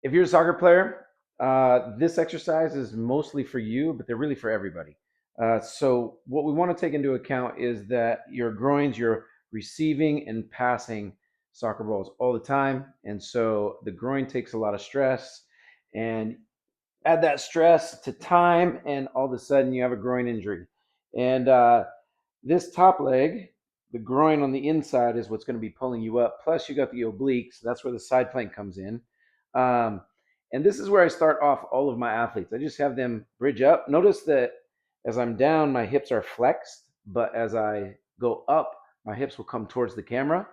If you're a soccer player, this exercise is mostly for you, but they're really for everybody. So what we want to take into account is that your groins, you're receiving and passing soccer balls all the time, and so the groin takes a lot of stress. And add that stress to time, and all of a sudden you have a groin injury. And this top leg, the groin on the inside, is what's going to be pulling you up. Plus, you got the obliques. That's where the side plank comes in. Um, and this is where I start off all of my athletes. I just have them bridge up. Notice that as I'm down, my hips are flexed, but as I go up, my hips will come towards the camera,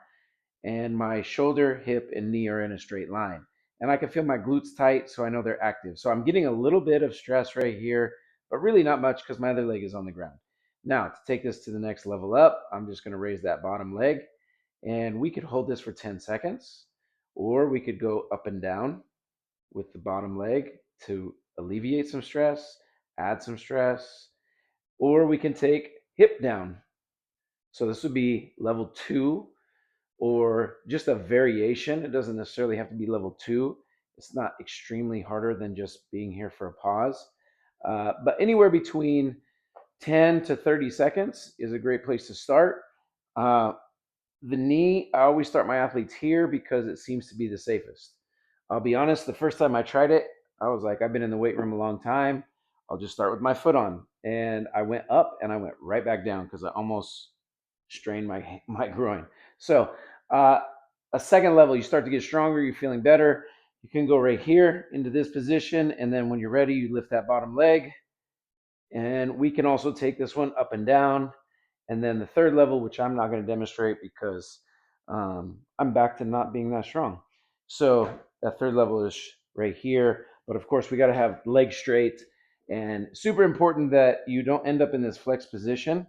and my shoulder, hip, and knee are in a straight line. And I can feel my glutes tight, so I know they're active. So I'm getting a little bit of stress right here, but really not much because my other leg is on the ground. Now, to take this to the next level up, I'm just going to raise that bottom leg, and we could hold this for 10 seconds, or we could go up and down with the bottom leg to alleviate some stress, add some stress, or we can take hip down. So this would be level 2, or just a variation. It doesn't necessarily have to be level 2. It's not extremely harder than just being here for a pause. But anywhere between 10 to 30 seconds is a great place to start. Uh, the knee, I always start my athletes here because it seems to be the safest. I'll be honest, the first time I tried it, I was like, I've been in the weight room a long time. I'll just start with my foot on. And I went up and I went right back down because I almost strained my groin. So uh, a second level, you start to get stronger, you're feeling better. You can go right here into this position, and then when you're ready, you lift that bottom leg. And we can also take this one up and down. And then the third level, which I'm not going to demonstrate because I'm back to not being that strong. So that third level is right here. But of course, we got to have legs straight, and super important that you don't end up in this flex position.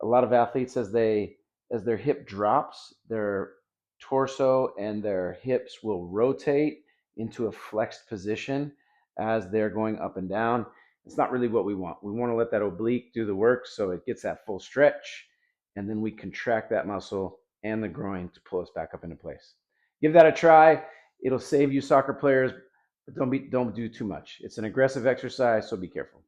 A lot of athletes, as their hip drops, their torso and their hips will rotate into a flexed position as they're going up and down. It's not really what we want. We want to let that oblique do the work so it gets that full stretch, and then we contract that muscle and the groin to pull us back up into place. Give that a try. It'll save you, soccer players, but don't do too much. It's an aggressive exercise, so be careful.